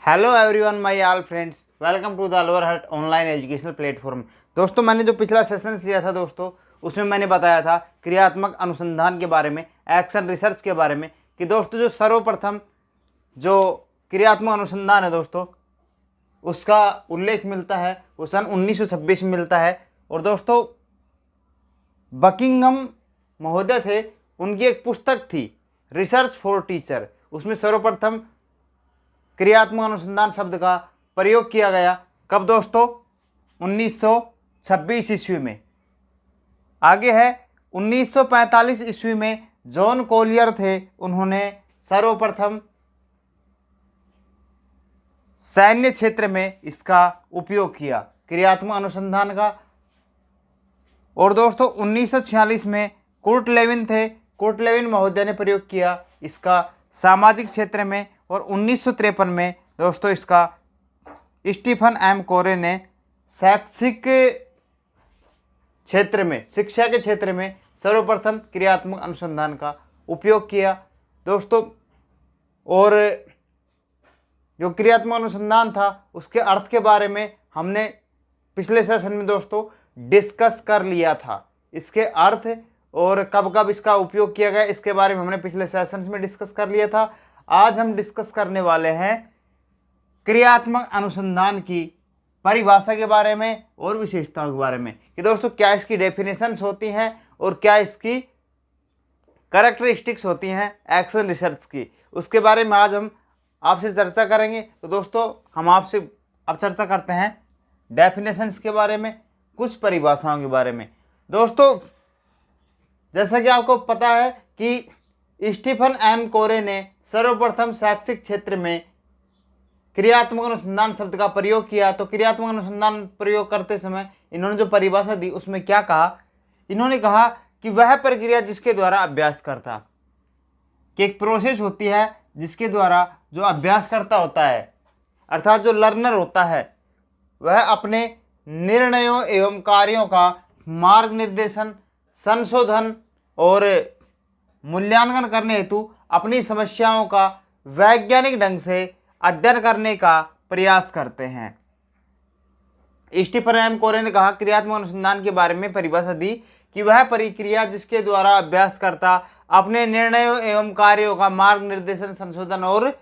Hello everyone my all friends, welcome to the Lower Hut online educational platform. दोस्तों, मैंने जो पिछला session लिया था दोस्तों, उसमें मैंने बताया था क्रियात्मक अनुसंधान के बारे में, एक्शन रिसर्च के बारे में, कि दोस्तों जो सर्वप्रथम जो क्रियात्मक अनुसंधान है दोस्तों, उसका उल्लेख मिलता है वो सन 1926 में मिलता है। और दोस्तों बकिंघम महोदय थे, उनकी एक पुस्तक थी रिसर्च फॉर टीचर, उसमें सर्वप्रथम क्रियात्मक अनुसंधान शब्द का प्रयोग किया गया। कब दोस्तों? 1926 ईस्वी में। आगे है 1945 ईस्वी में जॉन कोलियर थे, उन्होंने सर्वप्रथम सैन्य क्षेत्र में इसका उपयोग किया क्रियात्मक अनुसंधान का। और दोस्तों 1946 में कुर्ट लेविन थे, कुर्ट लेविन महोदय ने प्रयोग किया इसका सामाजिक क्षेत्र में। और 1953 में दोस्तों इसका स्टीफन एम कोरे ने शैक्षिक क्षेत्र में, शिक्षा के क्षेत्र में सर्वप्रथम क्रियात्मक अनुसंधान का उपयोग किया दोस्तों। और जो क्रियात्मक अनुसंधान था उसके अर्थ के बारे में हमने पिछले सेशन में दोस्तों डिस्कस कर लिया था। इसके अर्थ और कब कब इसका उपयोग किया गया इसके बारे में हमने पिछले सेशन में डिस्कस कर लिया था। आज हम डिस्कस करने वाले हैं क्रियात्मक अनुसंधान की परिभाषा के बारे में और विशेषताओं के बारे में, कि दोस्तों क्या इसकी डेफिनेशंस होती हैं और क्या इसकी कैरेक्टरिस्टिक्स होती हैं एक्शन रिसर्च की, उसके बारे में आज हम आपसे चर्चा करेंगे। तो दोस्तों हम आपसे अब चर्चा करते हैं डेफिनेशंस के बारे में, कुछ परिभाषाओं के बारे में। दोस्तों जैसा कि आपको पता है कि स्टीफन एम कोरे ने सर्वप्रथम शैक्षिक क्षेत्र में क्रियात्मक अनुसंधान शब्द का प्रयोग किया। तो क्रियात्मक अनुसंधान प्रयोग करते समय इन्होंने जो परिभाषा दी उसमें क्या कहा? इन्होंने कहा कि वह प्रक्रिया जिसके द्वारा अभ्यास करता, कि एक प्रोसेस होती है जिसके द्वारा जो अभ्यास करता होता है, अर्थात जो लर्नर होता है, वह अपने निर्णयों एवं कार्यों का मार्ग निर्देशन, संशोधन और मूल्यांकन करने हेतु अपनी समस्याओं का वैज्ञानिक ढंग से अध्ययन करने का प्रयास करते हैं। स्टीफन एम कोरे ने कहा, क्रियात्मक अनुसंधान के बारे में परिभाषा दी कि वह प्रक्रिया जिसके द्वारा अभ्यासकर्ता अपने निर्णयों एवं कार्यों का मार्ग निर्देशन, संशोधन और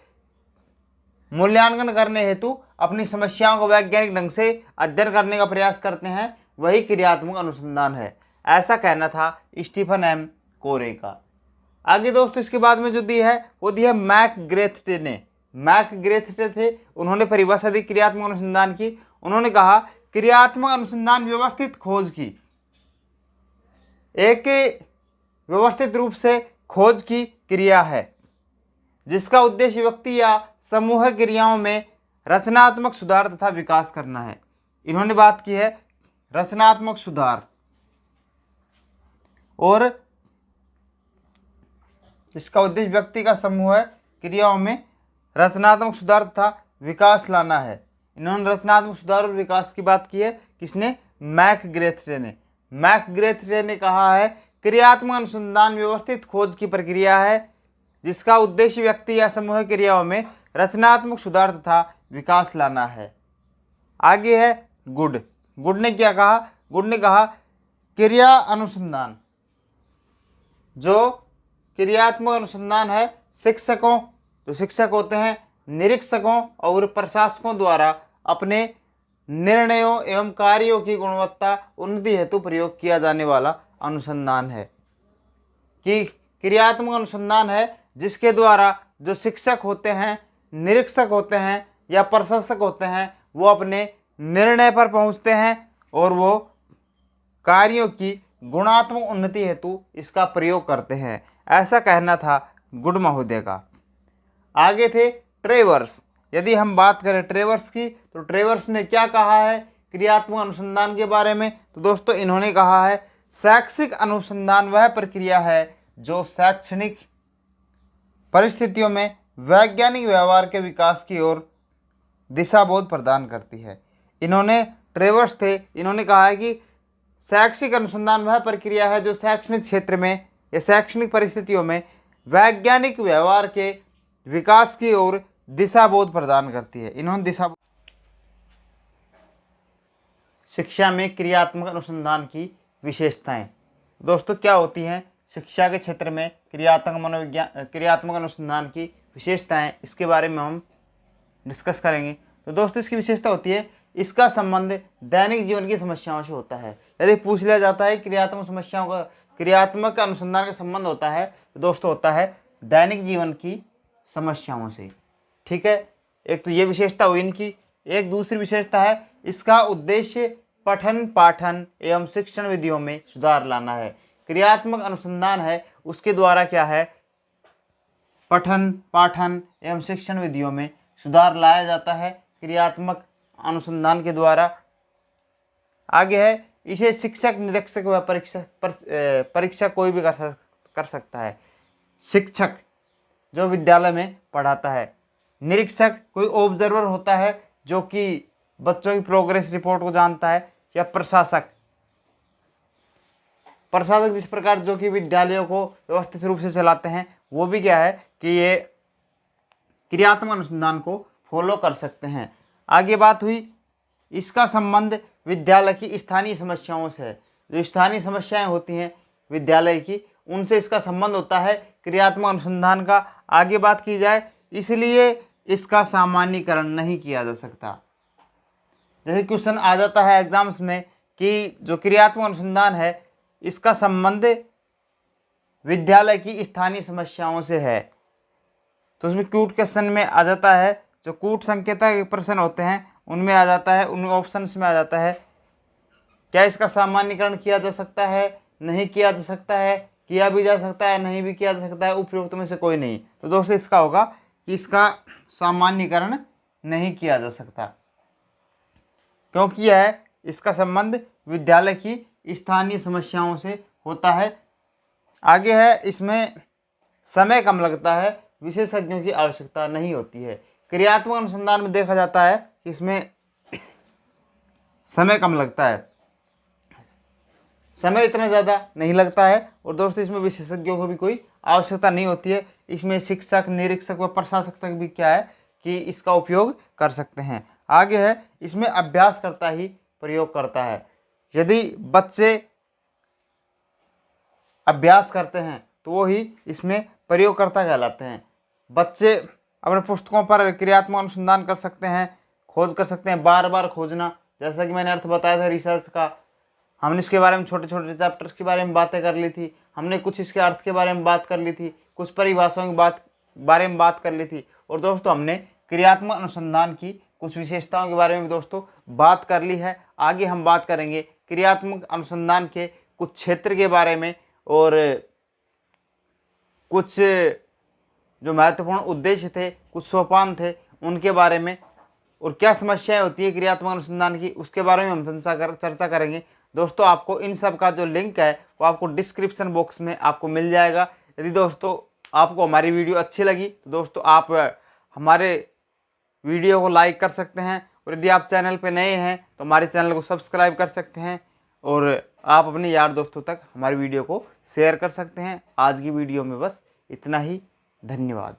मूल्यांकन करने हेतु अपनी समस्याओं को वैज्ञानिक ढंग से अध्ययन करने का प्रयास करते हैं, वही क्रियात्मक अनुसंधान है। ऐसा कहना था स्टीफन एम कोरे का। आगे दोस्तों इसके बाद में जो दी है वो दी है मैकग्रेथे ने। मैकग्रेथे थे, उन्होंने परिभाषा दी क्रियात्मक अनुसंधान की। उन्होंने कहा, क्रियात्मक अनुसंधान व्यवस्थित खोज की, एक व्यवस्थित रूप से खोज की क्रिया है जिसका उद्देश्य व्यक्ति या समूह क्रियाओं में रचनात्मक सुधार तथा विकास करना है। इन्होंने बात की है रचनात्मक सुधार, और इसका उद्देश्य व्यक्ति का समूह क्रियाओं में रचनात्मक सुधार तथा विकास लाना है। इन्होंने रचनात्मक सुधार और विकास की बात की है। किसने? मैकग्रेथे ने। मैकग्रेथे ने कहा है, क्रियात्मक अनुसंधान व्यवस्थित खोज की प्रक्रिया है जिसका उद्देश्य व्यक्ति या समूह क्रियाओं में रचनात्मक सुधार तथा विकास लाना है। आगे है गुड। गुड ने क्या कहा? गुड ने कहा, क्रिया अनुसंधान, जो क्रियात्मक अनुसंधान है, शिक्षकों, जो शिक्षक होते हैं, निरीक्षकों और प्रशासकों द्वारा अपने निर्णयों एवं कार्यों की गुणवत्ता उन्नति हेतु प्रयोग किया जाने वाला अनुसंधान है। कि क्रियात्मक अनुसंधान है जिसके द्वारा जो शिक्षक होते हैं, निरीक्षक होते हैं या प्रशासक होते हैं, वो अपने निर्णय पर पहुंचते हैं और वो कार्यों की गुणात्मक उन्नति हेतु इसका प्रयोग करते हैं। ऐसा कहना था गुड महोदय का। आगे थे ट्रेवर्स। यदि हम बात करें ट्रेवर्स की, तो ट्रेवर्स ने क्या कहा है क्रियात्मक अनुसंधान के बारे में? तो दोस्तों इन्होंने कहा है, शैक्षिक अनुसंधान वह प्रक्रिया है जो शैक्षणिक परिस्थितियों में वैज्ञानिक व्यवहार के विकास की ओर दिशाबोध प्रदान करती है। इन्होंने ट्रेवर्स थे, इन्होंने कहा है कि शैक्षिक अनुसंधान वह प्रक्रिया है जो शैक्षणिक क्षेत्र में या शैक्षणिक परिस्थितियों में वैज्ञानिक व्यवहार के विकास की ओर दिशाबोध प्रदान करती है। इन्होंने दिशा शिक्षा में क्रियात्मक अनुसंधान की विशेषताएं। दोस्तों क्या होती हैं शिक्षा के क्षेत्र में क्रियात्मक अनुसंधान की विशेषताएं, इसके बारे में हम डिस्कस करेंगे। तो दोस्तों इसकी विशेषता होती है इसका संबंध दैनिक जीवन की समस्याओं से होता है। यदि पूछ लिया जाता है क्रियात्मक अनुसंधान का संबंध होता है तो दोस्तों होता है दैनिक जीवन की समस्याओं से। ठीक है, एक तो ये विशेषता हुई इनकी। एक दूसरी विशेषता है इसका उद्देश्य पठन पाठन एवं शिक्षण विधियों में सुधार लाना है। क्रियात्मक अनुसंधान है उसके द्वारा क्या है, पठन पाठन एवं शिक्षण विधियों में सुधार लाया जाता है क्रियात्मक अनुसंधान के द्वारा। आगे है इसे शिक्षक निरीक्षक व परीक्षक कोई भी कर सकता है। शिक्षक जो विद्यालय में पढ़ाता है, निरीक्षक कोई ऑब्जर्वर होता है जो कि बच्चों की प्रोग्रेस रिपोर्ट को जानता है, या प्रशासक जिस प्रकार जो कि विद्यालयों को व्यवस्थित रूप से चलाते हैं, वो भी क्या है कि ये क्रियात्मक अनुसंधान को फॉलो कर सकते हैं। आगे बात हुई इसका संबंध विद्यालय की स्थानीय समस्याओं से है। जो स्थानीय समस्याएं होती हैं विद्यालय की, उनसे इसका संबंध होता है क्रियात्मक अनुसंधान का। आगे बात की जाए इसलिए इसका सामान्यीकरण नहीं किया जा सकता। जैसे क्वेश्चन आ जाता है एग्जाम्स में कि जो क्रियात्मक अनुसंधान है इसका संबंध विद्यालय की स्थानीय समस्याओं से है, तो उसमें क्यूट क्वेश्चन में आ जाता है, जो कूट संकेतक प्रश्न होते हैं उनमें आ जाता है, उन ऑप्शंस में आ जाता है क्या इसका सामान्यीकरण किया जा सकता है, नहीं किया जा सकता है, किया भी जा सकता है, नहीं भी किया जा सकता है, उपयुक्त में से कोई नहीं। तो दोस्तों इसका होगा कि इसका सामान्यीकरण नहीं किया जा सकता, क्योंकि यह इसका संबंध विद्यालय की स्थानीय समस्याओं से होता है। आगे है इसमें समय कम लगता है, विशेषज्ञों की आवश्यकता नहीं होती है। क्रियात्मक अनुसंधान में देखा जाता है कि इसमें समय कम लगता है, समय इतना ज़्यादा नहीं लगता है, और दोस्तों इसमें विशेषज्ञों को भी कोई आवश्यकता नहीं होती है। इसमें शिक्षक निरीक्षक व प्रशासक तक भी क्या है कि इसका उपयोग कर सकते हैं। आगे है इसमें अभ्यासकर्ता ही प्रयोग करता है। यदि बच्चे अभ्यास करते हैं तो वो ही इसमें प्रयोगकर्ता कहलाते हैं। बच्चे अपने पुस्तकों पर क्रियात्मक अनुसंधान कर सकते हैं, खोज कर सकते हैं, बार बार खोजना, जैसा कि मैंने अर्थ बताया था रिसर्च का। हमने इसके बारे में छोटे छोटे चैप्टर्स के बारे में बातें कर ली थी, हमने कुछ इसके अर्थ के बारे में बात कर ली थी, कुछ परिभाषाओं की बारे में बात कर ली थी, और दोस्तों हमने क्रियात्मक अनुसंधान की कुछ विशेषताओं के बारे में दोस्तों बात कर ली है। आगे हम बात करेंगे क्रियात्मक अनुसंधान के कुछ क्षेत्र के बारे में, और कुछ जो महत्वपूर्ण उद्देश्य थे, कुछ सोपान थे, उनके बारे में, और क्या समस्याएं होती है क्रियात्मक अनुसंधान की, उसके बारे में हम चर्चा करेंगे। दोस्तों आपको इन सब का जो लिंक है वो आपको डिस्क्रिप्शन बॉक्स में आपको मिल जाएगा। यदि दोस्तों आपको हमारी वीडियो अच्छी लगी तो दोस्तों आप हमारे वीडियो को लाइक कर सकते हैं, और यदि आप चैनल पे नए हैं तो हमारे चैनल को सब्सक्राइब कर सकते हैं, और आप अपने यार दोस्तों तक हमारी वीडियो को शेयर कर सकते हैं। आज की वीडियो में बस इतना ही। धन्यवाद।